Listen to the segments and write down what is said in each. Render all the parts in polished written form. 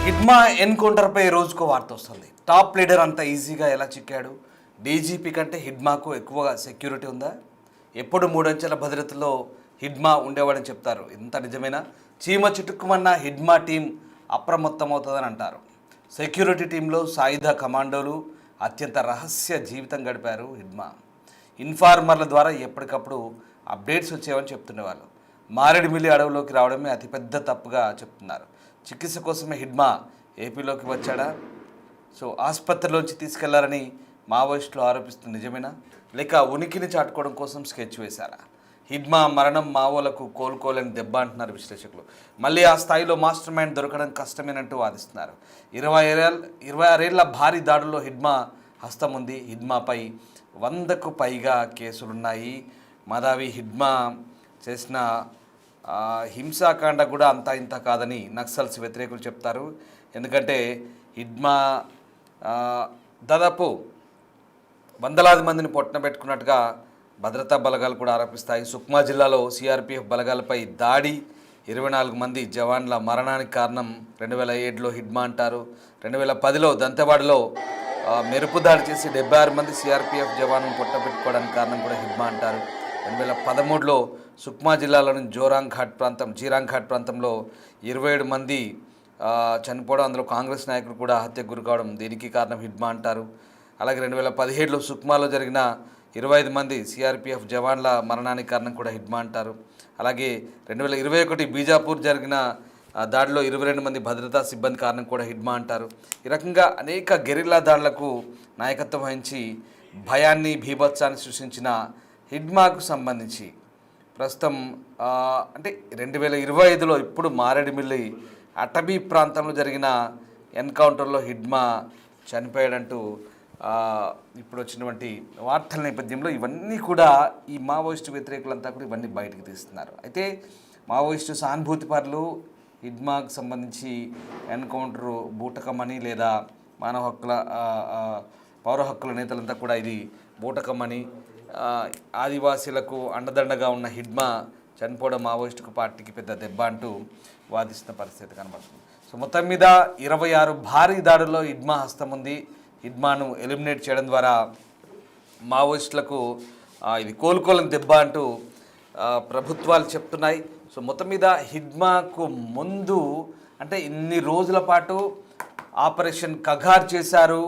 హిడ్మా ఎన్కౌంటర్పై రోజుకో వార్త వస్తుంది. టాప్ లీడర్ అంత ఈజీగా ఎలా చిక్కాడు? డీజీపీ కంటే హిడ్మాకు ఎక్కువగా సెక్యూరిటీ ఉందా? ఎప్పుడు మూడంచెల భద్రతలో హిడ్మా ఉండేవాడని చెప్తారు. ఇంత నిజమేనా? చీమ చిటుక్కుమన్న హిడ్మా టీం అప్రమత్తమవుతుందని అంటారు. సెక్యూరిటీ టీంలో సాయుధ కమాండోలు అత్యంత రహస్య జీవితం గడిపారు హిడ్మా. ఇన్ఫార్మర్ల ద్వారా ఎప్పటికప్పుడు అప్డేట్స్ వచ్చేవని చెప్తుండేవాళ్ళు. మారేడుమిల్లి అడవిలోకి రావడమే అతిపెద్ద తప్పుగా చెప్తున్నారు. చికిత్స కోసమే హిడ్మా ఏపీలోకి వచ్చాడా? ఆసుపత్రిలోంచి తీసుకెళ్లారని మావోయిస్టులు ఆరోపిస్తుంది నిజమేనా? లేక ఉనికిని చాటుకోవడం కోసం స్కెచ్ వేశారా? హిడ్మా మరణం మావోలకు కోలుకోలేని దెబ్బ అంటున్నారు విశ్లేషకులు. మళ్ళీ ఆ స్థాయిలో మాస్టర్ మైండ్ దొరకడం కష్టమేనంటూ వాదిస్తున్నారు. 26 ఏళ్ల భారీ దాడుల్లో హిడ్మా హస్తం ఉంది. హిడ్మాపై 100కు పైగా కేసులున్నాయి. మాధవి హిడ్మా చేసిన హింసాకాండ కూడా అంతా ఇంత కాదని నక్సల్స్ వ్యతిరేకులు చెప్తారు. ఎందుకంటే హిడ్మా దాదాపు వందలాది మందిని పొట్టన పెట్టుకున్నట్టుగా భద్రతా బలగాలు కూడా ఆరోపిస్తాయి. సుక్మా జిల్లాలో సిఆర్పిఎఫ్ బలగాలపై దాడి 24 మంది జవాన్ల మరణానికి కారణం 2007లో హిడ్మా అంటారు. 2010లో దంతెవాడలో మెరుపు దాడి చేసి 76 మంది సిఆర్పిఎఫ్ జవాన్లను పొట్టపెట్టుకోవడానికి కారణం కూడా హిడ్మా అంటారు. 2013లో సుక్మా జిల్లాలోని జీరాంగ్ ఘాట్ ప్రాంతంలో 27 మంది చనిపోవడం, అందులో కాంగ్రెస్ నాయకులు కూడా హత్యకు గురి కావడం, దీనికి కారణం హిడ్మా అంటారు. అలాగే 2017లో సుక్మాలో జరిగిన 25 మంది సిఆర్పిఎఫ్ జవాన్ల మరణానికి కారణం కూడా హిడ్మా అంటారు. అలాగే 2021 బీజాపూర్ జరిగిన దాడిలో 22 మంది భద్రతా సిబ్బంది కారణం కూడా హిడ్మా అంటారు. ఈ రకంగా అనేక గెరిల్లా దాడులకు నాయకత్వం వహించి భయాన్ని భీభత్సాన్ని సృష్టించిన హిడ్మాకు సంబంధించి ప్రస్తుతం అంటే 2025లో ఇప్పుడు మారేడుమిల్లి అటవీ ప్రాంతంలో జరిగిన ఎన్కౌంటర్లో హిడ్మా చనిపోయాడంటూ ఇప్పుడు వచ్చినటువంటి వార్తల నేపథ్యంలో ఇవన్నీ కూడా ఈ మావోయిస్టు వ్యతిరేకులంతా కూడా ఇవన్నీ బయటకు తీస్తున్నారు. అయితే మావోయిస్టు సానుభూతిపరులు హిడ్మాకు సంబంధించి ఎన్కౌంటరు బూటకమని లేదా మానవ హక్కుల పౌర హక్కుల నేతలంతా కూడా ఇది బూటకమని, ఆదివాసీలకు అండదండగా ఉన్న హిడ్మా చనిపోవడం మావోయిస్టు పార్టీకి పెద్ద దెబ్బ అంటూ వాదిస్తున్న పరిస్థితి కనబడుతుంది. మొత్తం మీద 26 భారీ దాడుల్లో హిడ్మా హస్తం ఉంది. హిడ్మాను ఎలిమినేట్ చేయడం ద్వారా మావోయిస్టులకు ఇది కోలుకోలేని దెబ్బ అంటూ ప్రభుత్వాలు చెప్తున్నాయి. మొత్తం మీద హిడ్మాకు ముందు అంటే ఇన్ని రోజుల పాటు ఆపరేషన్ కగార్ చేశారు.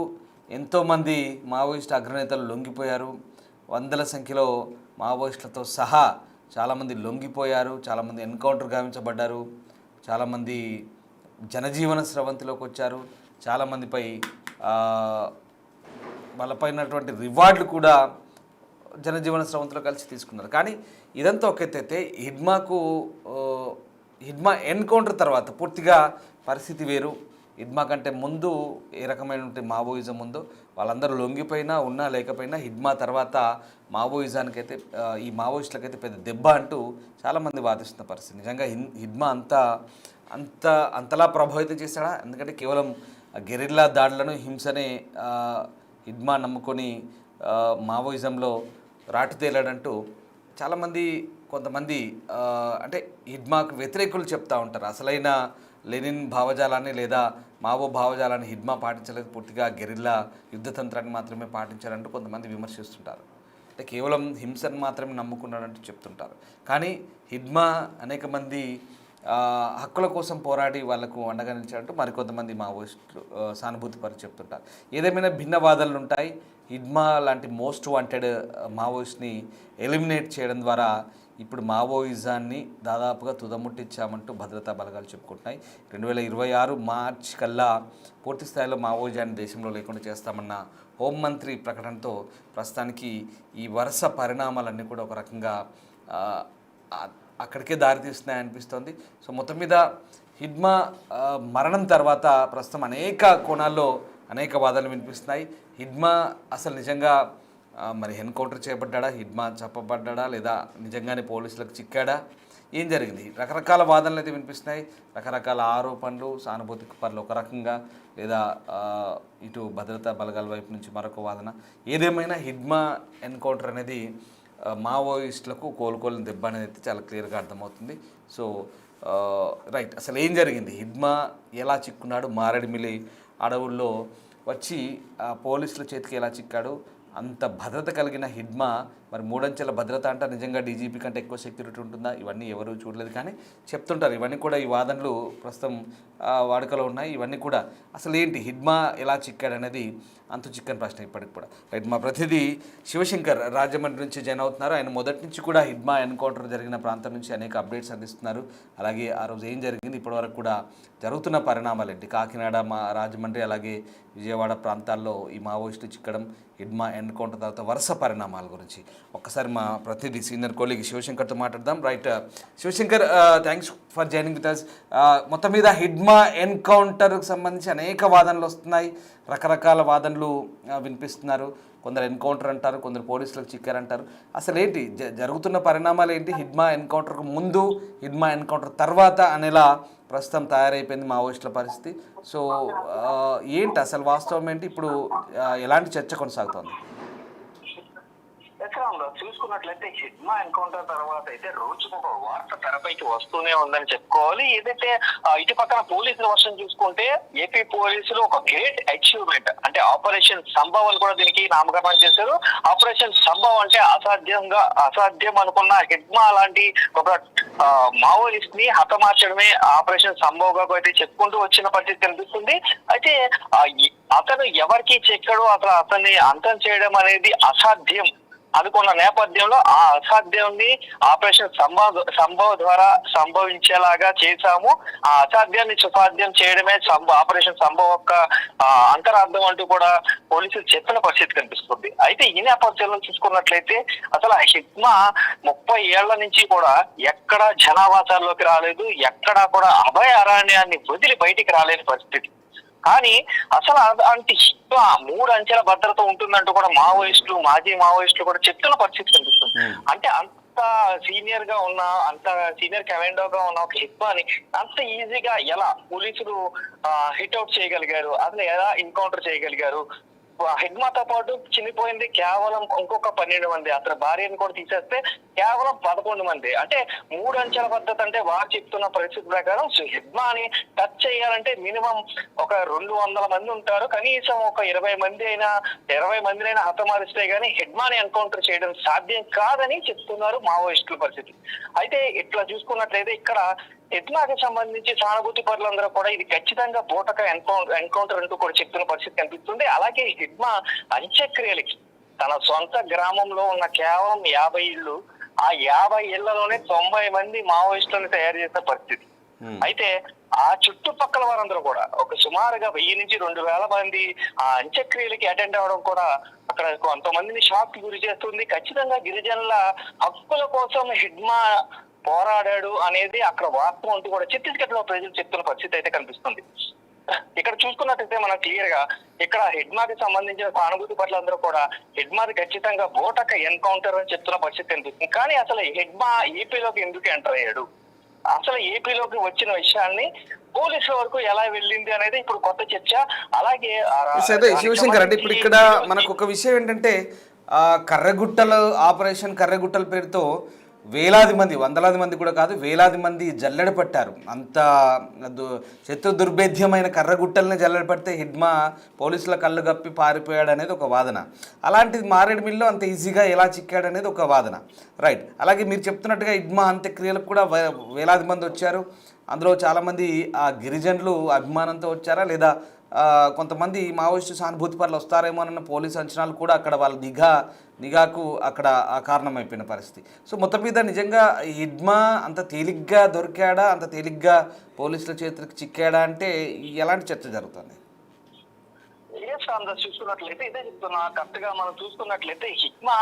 ఎంతోమంది మావోయిస్టు అగ్రనేతలు లొంగిపోయారు. వందల సంఖ్యలో మావోయిస్టులతో సహా చాలామంది లొంగిపోయారు. చాలామంది ఎన్కౌంటర్ గావించబడ్డారు. చాలామంది జనజీవన స్రవంతిలోకి వచ్చారు. చాలామందిపై వాళ్ళపైనటువంటి రివార్డులు కూడా జనజీవన స్రవంతిలో కలిసి తీసుకున్నారు. కానీ ఇదంతా ఒక ఎత్తైతే హిడ్మా ఎన్కౌంటర్ తర్వాత పూర్తిగా పరిస్థితి వేరు. హిడ్మా కంటే ముందు ఏ రకమైనటువంటి మావోయిజం ఉందో వాళ్ళందరూ లొంగిపోయినా ఉన్నా లేకపోయినా హిడ్మా తర్వాత మావోయిజానికైతే ఈ మావోయిస్టులకైతే పెద్ద దెబ్బ అంటూ చాలామంది వాదిస్తున్న పరిస్థితి. నిజంగా హిడ్మా అంతలా ప్రభావితం చేశాడా? ఎందుకంటే కేవలం గెరిల్లా దాడులను హింసనే హిడ్మా నమ్ముకొని మావోయిజంలో రాటు తేలాడంటూ కొంతమంది అంటే హిడ్మాకు వ్యతిరేకులు చెప్తూ ఉంటారు. అసలైన లెనిన్ భావజాలాన్ని లేదా మావో భావజాలాన్ని హిడ్మా పాటించలేదు, పూర్తిగా గెరిల్లా యుద్ధతంత్రాన్ని మాత్రమే పాటించారంటూ కొంతమంది విమర్శిస్తుంటారు. అంటే కేవలం హింసను మాత్రమే నమ్ముకున్నాడంటూ చెప్తుంటారు. కానీ హిడ్మా అనేక మంది హక్కుల కోసం పోరాడి వాళ్లకు అండగా నిలిచారంటూ మరికొంతమంది మావోయిస్టులు సానుభూతి పరి చెప్తుంటారు. ఏదేమైనా భిన్న వాదనలు ఉంటాయి. హిడ్మా లాంటి మోస్ట్ వాంటెడ్ మావోయిస్ట్ని ఎలిమినేట్ చేయడం ద్వారా ఇప్పుడు మావోయిజాన్ని దాదాపుగా తుదముట్టించామంటూ భద్రతా బలగాలు చెప్పుకుంటున్నాయి. 2026 మార్చి కల్లా పూర్తి స్థాయిలో మావోయిజాన్ని దేశంలో లేకుండా చేస్తామన్న హోంమంత్రి ప్రకటనతో ప్రస్తుతానికి ఈ వరుస పరిణామాలన్నీ కూడా ఒక రకంగా అక్కడికే దారితీస్తున్నాయి అనిపిస్తోంది. మొత్తం మీద హిడ్మా మరణం తర్వాత ప్రస్తుతం అనేక కోణాల్లో అనేక వాదనలు వినిపిస్తున్నాయి. హిడ్మా అసలు నిజంగా మరి ఎన్కౌంటర్ చేయబడ్డా, హిడ్మా చెప్పబడ్డా, లేదా నిజంగానే పోలీసులకు చిక్కాడా, ఏం జరిగింది? రకరకాల వాదనలు అయితే వినిపిస్తున్నాయి. రకరకాల ఆరోపణలు, సానుభూతి పనులు ఒక రకంగా, లేదా ఇటు భద్రతా బలగాల వైపు నుంచి మరొక వాదన. ఏదేమైనా హిడ్మా ఎన్కౌంటర్ అనేది మావోయిస్టులకు కోలుకోలేని దెబ్బ అనేది అయితే చాలా క్లియర్గా అర్థమవుతుంది. సో రైట్, అసలు ఏం జరిగింది, హిడ్మా ఎలా చిక్కున్నాడు, మారేడుమిల్లి అడవుల్లో వచ్చి పోలీసుల చేతికి ఎలా చిక్కాడు, అంత భద్రత కలిగిన హిడ్మా మరి మూడంచెల భద్రత అంటే నిజంగా డీజీపీ కంటే ఎక్కువ సెక్యూరిటీ ఉంటుందా, ఇవన్నీ ఎవరు చూడలేదు కానీ చెప్తుంటారు. ఇవన్నీ కూడా ఈ వాదనలు ప్రస్తుతం వాడుకలో ఉన్నాయి. ఇవన్నీ కూడా అసలు ఏంటి, హిడ్మా ఎలా చిక్కాడు అనేది అంతు చిక్కని ప్రశ్న ఇప్పటికి కూడా. రైట్, మా ప్రతినిధి శివశంకర్ రాజమండ్రి నుంచి జాయిన్ అవుతున్నారు. ఆయన మొదటి నుంచి కూడా హిడ్మా ఎన్కౌంటర్ జరిగిన ప్రాంతం నుంచి అనేక అప్డేట్స్ అందిస్తున్నారు. అలాగే ఆ రోజు ఏం జరిగింది, ఇప్పటివరకు కూడా జరుగుతున్న పరిణామాలు ఏంటి, కాకినాడ, రాజమండ్రి అలాగే విజయవాడ ప్రాంతాల్లో ఈ మావోయిస్టులు చిక్కడం, హిడ్మా ఎన్కౌంటర్ తర్వాత వరుస పరిణామాల గురించి ఒక్కసారి మా ప్రతినిధి సీనియర్ కొలీగ్ శివశంకర్తో మాట్లాడదాం. రైట్ శివశంకర్, thanks for joining with us. మొత్తం మీద హిడ్మా ఎన్కౌంటర్కి సంబంధించి అనేక వాదనలు వస్తున్నాయి, రకరకాల వాదనలు వినిపిస్తున్నారు. కొందరు ఎన్కౌంటర్ అంటారు, కొందరు పోలీసులకు చిక్కారంటారు. అసలు ఏంటి జరుగుతున్న పరిణామాలు ఏంటి, హిడ్మా ఎన్కౌంటర్కు ముందు, హిడ్మా ఎన్కౌంటర్ తర్వాత అనేలా ప్రస్తుతం తయారైపోయింది మావోయిస్టుల పరిస్థితి. సో ఏంటి అసలు వాస్తవం ఏంటి, ఇప్పుడు ఎలాంటి చర్చ కొనసాగుతోంది? చూసుకున్నట్లయితే హిడ్మా ఎన్కౌంటర్ తర్వాత అయితే రోజుకు ఒక వార్త తెరపైకి వస్తూనే ఉందని చెప్పుకోవాలి. ఏదైతే ఇటు పక్కన పోలీసుల వర్షం చూసుకుంటే ఏపీ పోలీసులు ఒక గ్రేట్ అచీవ్మెంట్ అంటే ఆపరేషన్ సంభవ్ అని కూడా దీనికి నామకరణం చేశారు. ఆపరేషన్ సంభవ్ అంటే అసాధ్యం అనుకున్న హిడ్మా లాంటి ఒక మావోయిస్ట్ ని హతమార్చడమే ఆపరేషన్ సంభవ్ గా అయితే చెప్పుకుంటూ వచ్చిన పరిస్థితి కనిపిస్తుంది. అయితే అతను ఎవరికి చెక్కడో అసలు అతన్ని అంతం చేయడం అనేది అసాధ్యం అనుకున్న నేపథ్యంలో ఆ అసాధ్యాన్ని ఆపరేషన్ సంభవ్ ద్వారా సంభవించేలాగా చేశాము. ఆ అసాధ్యాన్ని సుసాధ్యం చేయడమే ఆపరేషన్ సంభవ్ యొక్క అంతరార్థం అంటూ కూడా పోలీసులు చెప్పిన పరిస్థితి కనిపిస్తుంది. అయితే ఈ నేపథ్యంలో చూసుకున్నట్లయితే అసలు హిడ్మా 30 ఏళ్ల నుంచి కూడా ఎక్కడ జనావాసాల్లోకి రాలేదు, ఎక్కడా కూడా అభయ అరణ్యాన్ని వదిలి బయటికి రాలేని పరిస్థితి. కానీ అసలు అలాంటి 3 అంచెల భద్రత ఉంటుందంటూ కూడా మావోయిస్టులు, మాజీ మావోయిస్టులు కూడా చెప్తున్న పరిస్థితి కనిపిస్తుంది. అంటే అంత సీనియర్ గా ఉన్న, అంత సీనియర్ కమాండోగా ఉన్న ఒక హిడ్మాని అంత ఈజీగా ఎలా పోలీసులు హిట్అవుట్ చేయగలిగారు, అసలు ఎలా ఎన్కౌంటర్ చేయగలిగారు? హిడ్మాతో పాటు చినిపోయింది కేవలం ఇంకొక 12 మంది, అతని భార్యను కూడా తీసేస్తే కేవలం 11 మంది. అంటే 3 అంచెల పద్ధతి అంటే వారు చెప్తున్న పరిస్థితి ప్రకారం హిడ్మాని టచ్ చేయాలంటే మినిమం ఒక 200 మంది ఉంటారు, కనీసం ఒక 20 మందినైనా హతమారిస్తే గానీ హిడ్మాని ఎన్కౌంటర్ చేయడం సాధ్యం కాదని చెప్తున్నారు మావోయిస్టుల పరిస్థితి. అయితే ఇట్లా చూసుకున్నట్లయితే ఇక్కడ హిడ్మాకి సంబంధించి సానుభూతి పరులందరూ కూడా ఇది ఖచ్చితంగా బూటక ఎన్కౌంటర్ అంటూ కూడా చెప్తున్న పరిస్థితి కనిపిస్తుంది. అలాగే హిడ్మా అంత్యక్రియలకి తన సొంత గ్రామంలో ఉన్న కేవలం 50 ఇళ్ళు, ఆ 50 ఇళ్లలోనే 90 మంది మావోయిస్టులను తయారు చేసిన పరిస్థితి. అయితే ఆ చుట్టుపక్కల వారందరూ కూడా ఒక సుమారుగా 1000 నుంచి 2000 మంది ఆ అంత్యక్రియలకి అటెండ్ అవ్వడం కూడా అక్కడ కొంతమందిని షాక్ కి గురి చేస్తుంది. ఖచ్చితంగా గిరిజనుల హక్కుల కోసం హిడ్మా పోరాడాడు అనేది అక్కడ వాస్తవం అంటూ కూడా ఛత్తీస్గఢ్ లో ప్రజలు చెప్తున్న పరిస్థితి అయితే కనిపిస్తుంది. ఇక్కడ చూసుకున్నట్టయితే మనం క్లియర్ గా ఇక్కడ హిడ్మాకి సంబంధించిన సానుభూతి పట్ల కూడా హిడ్మాది ఖచ్చితంగా బోటక ఎన్కౌంటర్ అని చెప్తున్న పరిస్థితి కనిపిస్తుంది. కానీ అసలు హిడ్మా ఏపీలోకి ఎందుకు ఎంటర్ అయ్యాడు, అసలు ఏపీలోకి వచ్చిన విషయాన్ని పోలీసుల వరకు ఎలా వెళ్ళింది అనేది ఇప్పుడు కొత్త చర్చ. అలాగే శివశంకర్, అంటే ఇప్పుడు ఇక్కడ మనకు ఒక విషయం ఏంటంటే కర్రగుట్టలు, ఆపరేషన్ కర్రగుట్టల పేరుతో వేలాది మంది, వందలాది మంది కూడా కాదు, వేలాది మంది జల్లెడ పట్టారు. అంత శత్రు దుర్భేద్యమైన కర్రగుట్టల్ని జల్లెడ పడితే హిడ్మా పోలీసుల కళ్ళు గప్పి పారిపోయాడు అనేది ఒక వాదన. అలాంటిది మారేడుమిల్లో అంత ఈజీగా ఎలా చిక్కాడు అనేది ఒక వాదన. రైట్, అలాగే మీరు చెప్తున్నట్టుగా హిడ్మా అంత్యక్రియలకు కూడా వేలాది మంది వచ్చారు. అందులో చాలామంది ఆ గిరిజనులు అభిమానంతో వచ్చారా, లేదా కొంతమంది మావోయిస్టు సానుభూతి పరులు వస్తారేమోనన్న పోలీసు అంచనాలు కూడా అక్కడ వాళ్ళ నిఘాకు అక్కడ కారణమైపోయిన పరిస్థితి. సో మొత్తం మీద నిజంగా హిడ్మా అంత తేలిగ్గా దొరికాడా, అంత తేలిగ్గా పోలీసుల చేతులకు చిక్కాడా అంటే ఎలాంటి చర్చ జరుగుతుంది? చూసుకున్నట్లయితే ఇదే చెప్తున్నా, కరెక్ట్ గా మనం చూసుకున్నట్లయితే హిడ్మా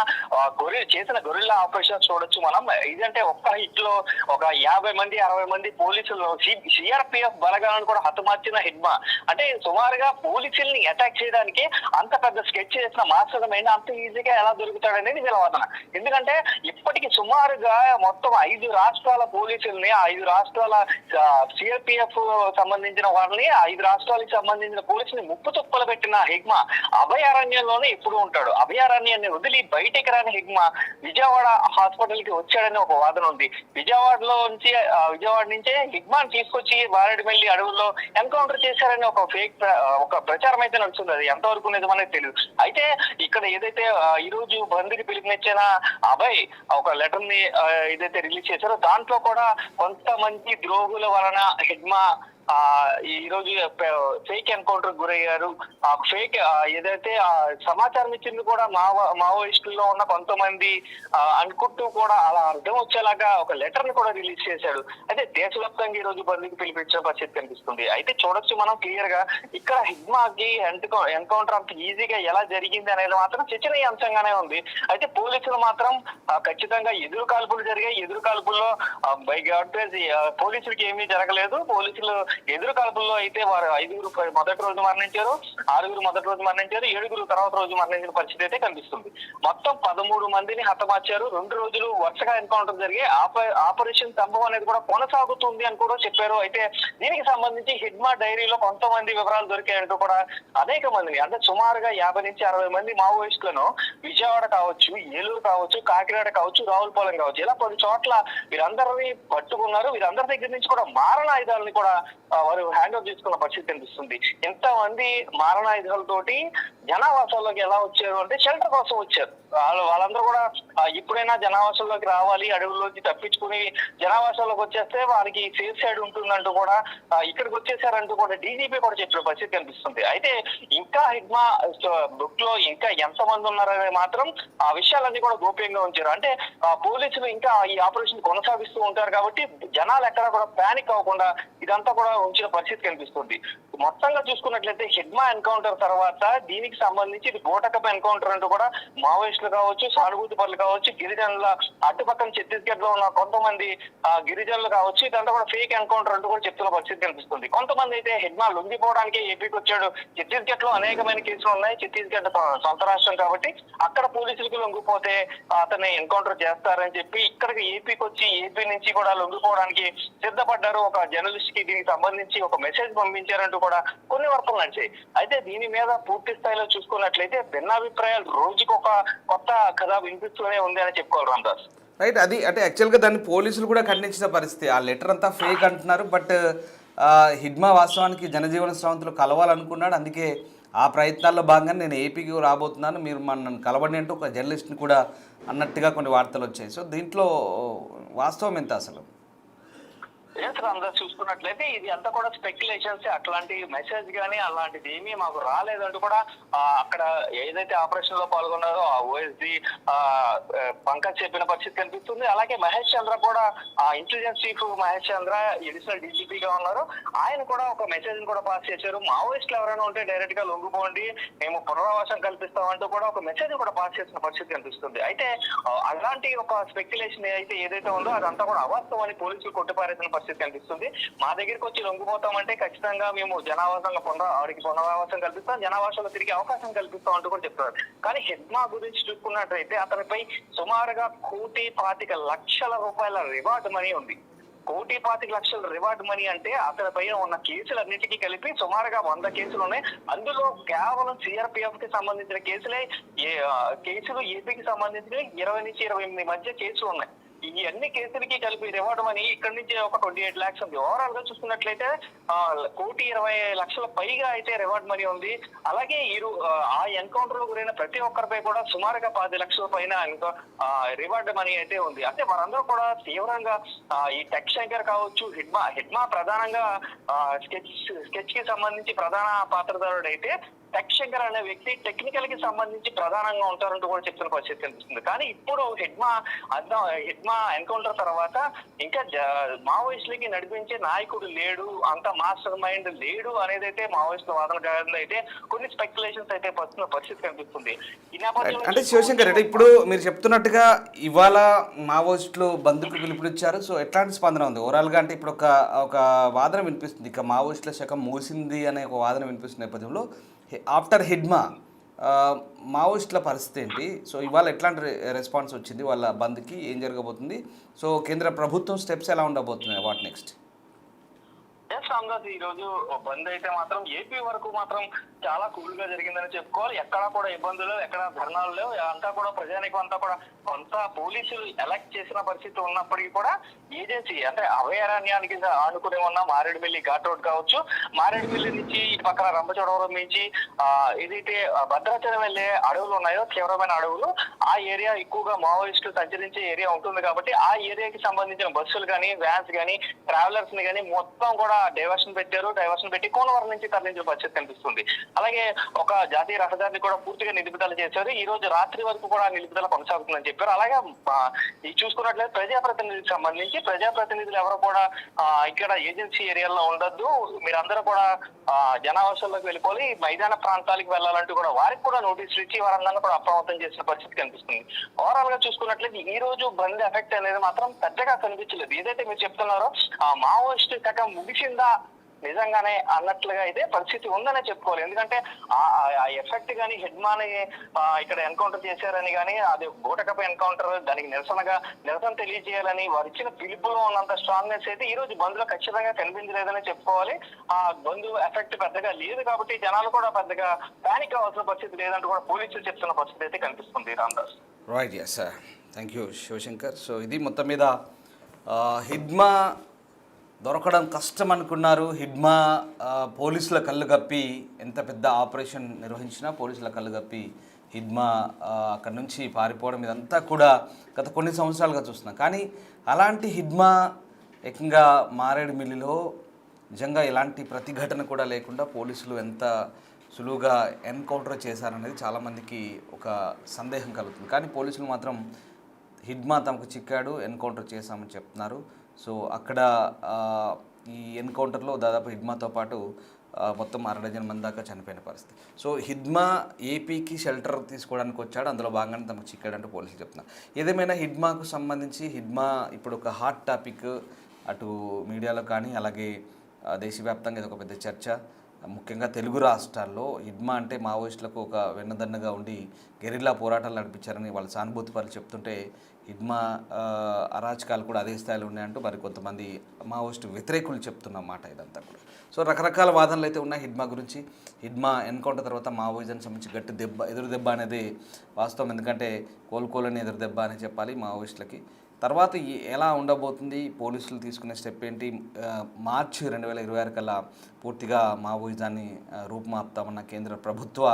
చేసిన గొరిల్లా ఆపరేషన్ చూడొచ్చు మనం. ఇదంటే ఒక్క హిట్ లో ఒక 50 మంది 60 మంది పోలీసులు సిఆర్పిఎఫ్ బలగాలను కూడా హతమార్చిన హిడ్మా. అంటే సుమారుగా పోలీసుల్ని అటాక్ చేయడానికి అంత పెద్ద స్కెచ్ చేసిన మాస్టర్ మైండ్ అంత ఈజీగా ఎలా దొరుకుతాడనేది వీళ్ళ వాదన. ఎందుకంటే ఇప్పటికి సుమారుగా మొత్తం 5 రాష్ట్రాల పోలీసుల్ని, 5 రాష్ట్రాల సిఆర్పిఎఫ్ సంబంధించిన వారిని, 5 రాష్ట్రాలకు సంబంధించిన పోలీసుల్ని ముప్పు తుప్పలు పెట్టిన హిగ్మా అభయారణ్యంలోనే ఎప్పుడు ఉంటాడు. అభయారణ్యాన్ని వదిలి బయటికి రాని హిగ్మా విజయవాడ హాస్పిటల్ కి వచ్చాడని ఒక వాదన ఉంది. విజయవాడ నుంచే హిగ్మాని తీసుకొచ్చి మారేడుమిల్లి అడవుల్లో ఎన్కౌంటర్ చేశారని ఒక ప్రచారం అయితే నడుస్తుంది. అది ఎంతవరకు నిజమనేది తెలియదు. అయితే ఇక్కడ ఏదైతే ఈ రోజు బంద్కి పిలుపునిచ్చిన అభయ్ ఒక లెటర్ ని ఏదైతే రిలీజ్ చేశారో దాంట్లో కూడా కొంతమంది ద్రోగుల వలన హిగ్మా ఈ రోజు ఫేక్ ఎన్కౌంటర్ గురయ్యారు. ఆ ఫేక్ ఏదైతే సమాచారం ఇచ్చింది కూడా మావోయిస్టుల్లో ఉన్న కొంతమంది అనుకుంటూ కూడా అలా అర్థం వచ్చేలాగా ఒక లెటర్ ని కూడా రిలీజ్ చేశాడు. అయితే దేశవ్యాప్తంగా ఈ రోజు బంద్కి పిలిపించిన పరిస్థితి కనిపిస్తుంది. అయితే చూడొచ్చు మనం క్లియర్ గా ఇక్కడ హిగ్మాకి ఎన్కౌంటర్ అంత ఈజీగా ఎలా జరిగింది అనేది మాత్రం చర్చనీయాంశంగానే ఉంది. అయితే పోలీసులు మాత్రం ఖచ్చితంగా ఎదురు కాల్పులు జరిగాయి. ఎదురు కాల్పుల్లో బై గాడ్ గ్రేస్ పోలీసులకి ఏమీ జరగలేదు. పోలీసులు ఎదురు కాల్పుల్లో అయితే వారు 5 మొదటి రోజు మరణించారు, 6 మొదటి రోజు మరణించారు, 7 తర్వాత రోజు మరణించిన పరిస్థితి అయితే కనిపిస్తుంది. మొత్తం 13 మందిని హతమార్చారు. 2 రోజులు వరుసగా ఎన్కౌంటర్ జరిగి ఆపరేషన్ సంభవం అనేది కూడా కొనసాగుతుంది అని కూడా చెప్పారు. అయితే దీనికి సంబంధించి హిగ్మా డైరీలో కొంతమంది వివరాలు దొరికాయంటూ కూడా అనేక మందిని అంటే సుమారుగా 50 నుంచి 60 మంది మావోయిస్టులను విజయవాడ కావచ్చు, ఏలూరు కావచ్చు, కాకినాడ కావచ్చు, రావులపాలెం కావచ్చు ఇలా 10 చోట్ల వీరందరినీ పట్టుకున్నారు. వీరందరి దగ్గర నుంచి కూడా మారణాయుధాలని కూడా వారు హ్యాండ్ ఓవర్ చేసుకున్న పరిస్థితి కనిపిస్తుంది. ఎంతమంది మారణాయుధాలతోటి జనావాసాల్లోకి ఎలా వచ్చారు అంటే షెల్టర్ కోసం వచ్చారు. వాళ్ళందరూ కూడా ఎప్పుడైనా జనావాసాల్లోకి రావాలి, అడవుల్లోకి తప్పించుకుని జనావాసాల్లోకి వచ్చేస్తే వారికి సేఫ్ సైడ్ ఉంటుందంటూ కూడా ఇక్కడికి వచ్చేసారంటూ కూడా డీజీపీ కూడా చెప్పిన పరిస్థితి కనిపిస్తుంది. అయితే ఇంకా హిగ్మా బుక్ లో ఇంకా ఎంతమంది ఉన్నారనేది మాత్రం ఆ విషయాలన్నీ కూడా గోప్యంగా ఉంచారు. అంటే పోలీసులు ఇంకా ఈ ఆపరేషన్ కొనసాగిస్తూ ఉంటారు కాబట్టి జనాలు ఎక్కడ కూడా ప్యానిక్ అవ్వకుండా ఇదంతా కూడా ఉంచిన పరిస్థితి కనిపిస్తుంది. మొత్తంగా చూసుకున్నట్లయితే హిగ్మా ఎన్కౌంటర్ తర్వాత దీనికి సంబంధించి ఇది బోటకప్ ఎన్కౌంటర్ అంటూ కూడా మావోయిస్టులు కావచ్చు, సానుభూతి పరులు కావచ్చు, గిరిజనుల అటుపక్కన ఛత్తీస్గఢ్ లో ఉన్న కొంతమంది గిరిజనులు కావచ్చు ఇదంతా కూడా ఫేక్ ఎన్కౌంటర్ అంటూ కూడా చెప్తున్న పరిస్థితి కనిపిస్తుంది. కొంతమంది అయితే హిగ్మా లొంగిపోవడానికి ఏపీకి వచ్చాడు. ఛత్తీస్గఢ్ లో అనేకమైన కేసులు ఉన్నాయి. ఛత్తీస్గఢ్ సొంత రాష్ట్రం కాబట్టి అక్కడ పోలీసులకు లొంగిపోతే అతన్ని ఎన్కౌంటర్ చేస్తారని చెప్పి ఇక్కడికి ఏపీకి వచ్చి ఏపీ నుంచి కూడా లొంగిపోవడానికి సిద్ధపడ్డారు. ఒక జర్నలిస్ట్ కి దీనికి సంబంధించి ఒక మెసేజ్ పంపించారంటూ కూడా కొన్ని వార్తలు నడిచాయి. అయితే దీని మీద పూర్తి స్థాయిలో చూసుకున్నట్లయితే భిన్నాభిప్రాయాలు రోజుకి ఒక కొత్త కథ వినిపిస్తూనే ఉంది అని చెప్పుకోవాలి రామదాస్. రైట్, అది అంటే యాక్చువల్గా దాన్ని పోలీసులు కూడా ఖండించిన పరిస్థితి. ఆ లెటర్ అంతా ఫేక్ అంటున్నారు. బట్ హిగ్మా వాస్తవానికి జనజీవన స్రవంతులు కలవాలనుకున్నాడు. అందుకే ఆ ప్రయత్నాల్లో భాగంగా నేను ఏపీకి రాబోతున్నాను, మీరు నన్ను కలవండి అంటూ ఒక జర్నలిస్ట్ని కూడా అన్నట్టుగా కొన్ని వార్తలు వచ్చాయి. సో దీంట్లో వాస్తవం ఎంత అసలు? అందరూ చూసుకున్నట్లయితే ఇది అంతా కూడా స్పెక్యులేషన్స్. అట్లాంటి మెసేజ్ గానీ అలాంటిది ఏమీ మాకు రాలేదంటూ కూడా అక్కడ ఏదైతే ఆపరేషన్ లో పాల్గొన్నారో ఆ ఓఎస్డి పంకజ్ చెప్పిన పరిస్థితి కనిపిస్తుంది. అలాగే మహేష్ చంద్ర కూడా ఇంటెలిజెన్స్ చీఫ్ మహేష్ చంద్ర అడిషనల్ డీజీపీగా ఉన్నారు. ఆయన కూడా ఒక మెసేజ్ కూడా పాస్ చేశారు. మావోయిస్టులు ఎవరైనా ఉంటే డైరెక్ట్ గా లొంగిపోండి, మేము పునరావాసం కల్పిస్తామంటూ కూడా ఒక మెసేజ్ కూడా పాస్ చేసిన పరిస్థితి కనిపిస్తుంది. అయితే అలాంటి ఒక స్పెక్యులేషన్ అయితే ఏదైతే ఉందో అదంతా కూడా అవాస్తవం అని పోలీసులు కొట్టిపారేసిన పరిస్థితి కనిపిస్తుంది. మా దగ్గరికి వచ్చి లొంగిపోతామంటే ఖచ్చితంగా మేము ఆవిడకి పునరావాసం కల్పిస్తాం, జనావాసాలు తిరిగే అవకాశం కల్పిస్తాం అంటూ కూడా చెప్తున్నారు. కానీ హిగ్మా గురించి చూసుకున్నట్లయితే అతనిపై సుమారుగా 1,25,00,000 రూపాయల రివార్డ్ మనీ ఉంది. 1,25,00,000 రివార్డ్ మనీ అంటే అతని పైన ఉన్న కేసులన్నిటికీ కలిపి సుమారుగా 100 కేసులు ఉన్నాయి. అందులో కేవలం సిఆర్పిఎఫ్ కి సంబంధించిన కేసులు ఏపీకి సంబంధించిన 20 నుంచి 28 మధ్య కేసులు ఉన్నాయి. ఈ అన్ని కేసులకి కలిపి రివార్డ్ మనీ ఇక్కడ నుంచి ఒక 28 lakhs ఉంది. ఓవరాల్ గా చూసుకున్నట్లయితే 1,20,00,000 పైగా అయితే రివార్డ్ మనీ ఉంది. అలాగే ఆ ఎన్కౌంటర్ లో గురైన ప్రతి ఒక్కరిపై కూడా సుమారుగా 10 లక్షల పైన రివార్డ్ మనీ అయితే ఉంది. అంటే వారందరూ కూడా తీవ్రంగా ఈ టెక్ శంకర్ కావచ్చు, హిగ్మా ప్రధానంగా స్కెచ్ కి సంబంధించి ప్రధాన పాత్రధారుడు అయితే టెక్ శంకర్ అనే వ్యక్తి టెక్నికల్ కి సంబంధించి ప్రధానంగా ఉంటారంటూ కూడా చెప్తున్న పరిస్థితి కనిపిస్తుంది. కానీ ఇప్పుడు హిగ్మా ఎన్కౌంటర్ తర్వాత ఇంకా మావోయిస్టులకి నడిపించే నాయకుడు లేడు, అంత మాస్టర్ మైండ్ లేడు అనేది అయితే మావోయిస్టుల వాదన అయితే కొన్ని స్పెక్యులేషన్స్ అయితే వస్తున్న పరిస్థితి కనిపిస్తుంది. అంటే శివశంకర్ రెడ్డి, ఇప్పుడు మీరు చెప్తున్నట్టుగా ఇవాళ మావోయిస్టులు బంధుకు పిలుపునిచ్చారు. సో ఎట్లాంటి స్పందన ఉంది ఓవరాల్గా? అంటే ఇప్పుడు ఒక వాదన వినిపిస్తుంది, ఇక మావోయిస్టుల శకం ముగిసింది అనే ఒక వాదన వినిపిస్తున్న నేపథ్యంలో ఆఫ్టర్ హిగ్మా మావోయిస్టుల పరిస్థితి ఏంటి? సో ఇవాళ ఎట్లాంటి రెస్పాన్స్ వచ్చింది వాళ్ళ బంద్కి? ఏం జరగబోతుంది? సో కేంద్ర ప్రభుత్వం స్టెప్స్ ఎలా ఉండబోతున్నాయి? What next? రామదాస్ ఈ రోజు బంద్ అయితే మాత్రం ఏపీ వరకు మాత్రం చాలా కూల్ గా జరిగిందని చెప్పుకోవాలి. ఎక్కడా కూడా ఇబ్బందులు, ఎక్కడ ధర్నాలు లేవు. అంతా కూడా ప్రజానికం అంతా కూడా కొంత పోలీసులు ఎలక్ట్ చేసిన పరిస్థితి ఉన్నప్పటికీ కూడా ఏజెన్సీ అంటే అభయారణ్యానికి ఆనుకునే ఉన్న మారేడుమిల్లి ఘాట్ రోడ్ కావచ్చు, మారేడుమిల్లి నుంచి ఇటు పక్కన రంపచోడవరం నుంచి ఏదైతే భద్రాచలం వెళ్లే అడవులు ఉన్నాయో, తీవ్రమైన అడవులు, ఆ ఏరియా ఎక్కువగా మావోయిస్టులు సంచరించే ఏరియా ఉంటుంది కాబట్టి ఆ ఏరియాకి సంబంధించిన బస్సులు కానీ, వ్యాన్స్ కానీ, ట్రావెలర్స్ ని కానీ మొత్తం కూడా డైవర్షన్ పెట్టారు. డైవర్షన్ పెట్టి కోనవరం నుంచి తరలించిన పరిస్థితి కనిపిస్తుంది. అలాగే ఒక జాతీయ రహదారిని కూడా పూర్తిగా నిలుపుదల చేశారు. ఈ రోజు రాత్రి వరకు కూడా నిలుపుదల కొనసాగుతుందని చెప్పారు. అలాగే ఇది చూసుకున్నట్లయితే ప్రజాప్రతినిధికి సంబంధించి ప్రజాప్రతినిధులు ఎవరు కూడా ఇక్కడ ఏజెన్సీ ఏరియాలో ఉండొద్దు, మీరందరూ కూడా జనావాసాల్లోకి వెళ్ళిపోయి మైదాన ప్రాంతాలకు వెళ్ళాలంటూ కూడా వారికి కూడా నోటీసులు ఇచ్చి వారందరినీ కూడా అప్రమత్తం చేసిన పరిస్థితి కనిపిస్తుంది. ఓవరాల్ గా చూసుకున్నట్లయితే ఈ రోజు బంద్ ఎఫెక్ట్ అనేది మాత్రం పెద్దగా కనిపించలేదు. ఏదైతే మీరు చెప్తున్నారో మావోయిస్ట్ శాఖ ముగిసిందా నిజంగానే అన్నట్లుగా అయితే పరిస్థితి ఉందనే చెప్పుకోవాలి. ఎందుకంటే ఆ ఎఫెక్ట్ గానీ హెడ్మాన్ ఇక్కడ ఎన్కౌంటర్ చేశారని కానీ, అది బూటకపై ఎన్కౌంటర్, దానికి నిరసన తెలియజేయాలని వారు ఇచ్చిన పిలుపులో ఉన్నంత స్ట్రాంగ్నెస్ అయితే ఈ రోజు బంద్ లో ఖచ్చితంగా కనిపించలేదని చెప్పుకోవాలి. ఆ బంద్ ఎఫెక్ట్ పెద్దగా లేదు కాబట్టి జనాలు కూడా పెద్దగా పానిక్ అవ్వాల్సిన పరిస్థితి లేదంటూ కూడా పోలీసులు చెప్తున్న పరిస్థితి అయితే కనిపిస్తుంది. Ramdas. Right, yes sir, thank you Shivshankar. So ఇది మొత్తం మీద హిడ్మా దొరకడం కష్టం అనుకున్నారు. హిడ్మా పోలీసుల కళ్ళు కప్పి ఎంత పెద్ద ఆపరేషన్ నిర్వహించినా పోలీసుల కళ్ళు కప్పి హిడ్మా అక్కడి నుంచి పారిపోవడం ఇదంతా కూడా గత కొన్ని సంవత్సరాలుగా చూస్తున్నాం. కానీ అలాంటి హిడ్మా ఏకంగా మారేడుమిల్లిలో నిజంగా ఎలాంటి ప్రతిఘటన కూడా లేకుండా పోలీసులు ఎంత సులువుగా ఎన్కౌంటర్ చేశారనేది చాలామందికి ఒక సందేహం కలుగుతుంది. కానీ పోలీసులు మాత్రం హిడ్మా తమకు చిక్కాడు, ఎన్కౌంటర్ చేశామని చెప్తున్నారు. సో అక్కడ ఈ ఎన్కౌంటర్లో దాదాపు హిడ్మాతో పాటు మొత్తం 60 డజన్ మంది దాకా చనిపోయిన పరిస్థితి. సో హిడ్మా ఏపీకి షెల్టర్ తీసుకోవడానికి వచ్చాడు, అందులో భాగంగానే తమకు చిక్కాడంటూ పోలీసులు చెప్తున్నారు. ఏదేమైనా హిడ్మాకు సంబంధించి హిడ్మా ఇప్పుడు ఒక హాట్ టాపిక్, అటు మీడియాలో కానీ అలాగే దేశవ్యాప్తంగా ఇది ఒక పెద్ద చర్చ. ముఖ్యంగా తెలుగు రాష్ట్రాల్లో హిడ్మా అంటే మావోయిస్టులకు ఒక వెన్నుదన్నుగా ఉండి గెరిల్లా పోరాటాలు నడిపించారని వాళ్ళ సానుభూతి పనులు చెప్తుంటే హిడ్మా అరాచకాలు కూడా అదే స్థాయిలో ఉన్నాయంటూ మరి కొంతమంది మావోయిస్టు వ్యతిరేకులు చెప్తున్న మాట ఇదంతా కూడా. సో రకరకాల వాదనలు అయితే ఉన్నాయి హిడ్మా గురించి. హిడ్మా ఎన్కౌంటర్ తర్వాత మావోయిజానికి సంబంధించి గట్టి ఎదురు దెబ్బ అనేది వాస్తవం. ఎందుకంటే కోలుకోలేని ఎదురు దెబ్బ అని చెప్పాలి మావోయిస్టులకి. తర్వాత ఎలా ఉండబోతుంది, పోలీసులు తీసుకునే స్టెప్ ఏంటి, మార్చి 2026 కల్లా పూర్తిగా మావోయిజాన్ని రూపుమాపుతామన్న కేంద్ర ప్రభుత్వ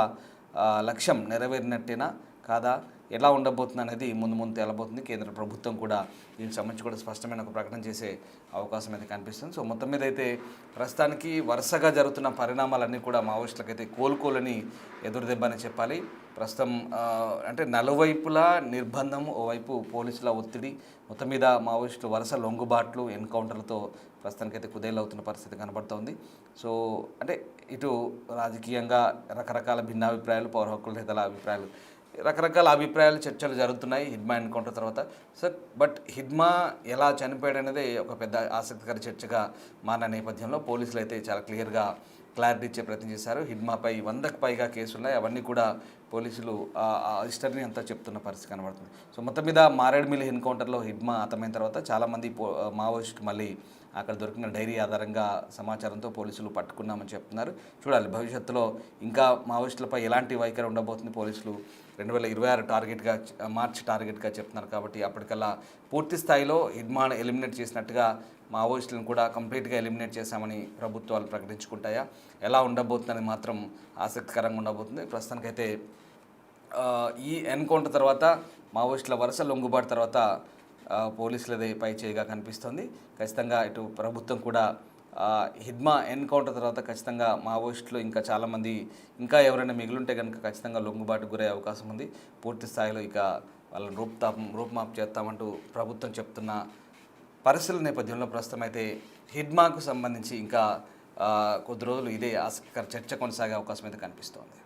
లక్ష్యం నెరవేరినట్టేనా కాదా, ఎలా ఉండబోతుంది అనేది ముందు తేలబోతుంది. కేంద్ర ప్రభుత్వం కూడా దీనికి సంబంధించి కూడా స్పష్టమైన ఒక ప్రకటన చేసే అవకాశం అయితే కనిపిస్తుంది. సో మొత్తం మీద అయితే ప్రస్తుతానికి వరుసగా జరుగుతున్న పరిణామాలన్నీ కూడా మావోయిస్టులకు అయితే కోలుకోలని ఎదురుదెబ్బ అని చెప్పాలి. ప్రస్తుతం అంటే నలువైపులా నిర్బంధం, ఓవైపు పోలీసుల ఒత్తిడి, మొత్తం మీద మావోయిస్టులు వరుస లొంగుబాట్లు, ఎన్కౌంటర్లతో ప్రస్తుతానికైతే కుదేలవుతున్న పరిస్థితి కనబడుతోంది. సో అంటే ఇటు రాజకీయంగా రకరకాల భిన్నాభిప్రాయాలు, పౌర హక్కుల నేతల అభిప్రాయాలు, రకరకాల అభిప్రాయాలు, చర్చలు జరుగుతున్నాయి హిడ్మా ఎన్కౌంటర్ తర్వాత. సో బట్ హిడ్మా ఎలా చనిపోయాడు అనేది ఒక పెద్ద ఆసక్తికర చర్చగా మారిన నేపథ్యంలో పోలీసులు అయితే చాలా క్లియర్గా క్లారిటీ ఇచ్చే ప్రయత్నం చేశారు. హిడ్మాపై 100కు పైగా కేసులు ఉన్నాయి, అవన్నీ కూడా పోలీసులు హిస్టరీని అంతా చెప్తున్న పరిస్థితి కనబడుతుంది. సో మొత్తం మీద మారేడుమిల్లి ఎన్కౌంటర్లో హిడ్మా హతమైన తర్వాత చాలామంది మావోయిస్టులు మళ్ళీ అక్కడ దొరికిన డైరీ ఆధారంగా సమాచారంతో పోలీసులు పట్టుకున్నామని చెప్తున్నారు. చూడాలి భవిష్యత్తులో ఇంకా మావోయిస్టులపై ఎలాంటి వైఖరి ఉండబోతుంది. పోలీసులు 2026 టార్గెట్గా, మార్చి టార్గెట్గా చెప్తున్నారు కాబట్టి అప్పటికల్లా పూర్తి స్థాయిలో హిడ్మాను ఎలిమినేట్ చేసినట్టుగా మావోయిస్టులను కూడా కంప్లీట్గా ఎలిమినేట్ చేశామని ప్రభుత్వాలు ప్రకటించుకుంటాయా, ఎలా ఉండబోతుందని మాత్రం ఆసక్తికరంగా ఉండబోతుంది. ప్రస్తుతానికైతే ఈ ఎన్కౌంటర్ తర్వాత మావోయిస్టుల వరుస లొంగుబాటు తర్వాత పోలీసులదే పై చేయిగా కనిపిస్తుంది. ఖచ్చితంగా ఇటు ప్రభుత్వం కూడా హిడ్మా ఎన్కౌంటర్ తర్వాత ఖచ్చితంగా మావోయిస్టులు ఇంకా చాలామంది ఇంకా ఎవరైనా మిగిలింటే కనుక ఖచ్చితంగా లొంగుబాటుకు గురయ్యే అవకాశం ఉంది. పూర్తి స్థాయిలో ఇక వాళ్ళని రూపుమాపు చేస్తామంటూ ప్రభుత్వం చెప్తున్న పరిస్థితుల నేపథ్యంలో ప్రస్తుతం అయితే హిడ్మాకు సంబంధించి ఇంకా కొద్ది రోజులు ఇదే ఆసక్తికర చర్చ కొనసాగే అవకాశం అయితే కనిపిస్తోంది.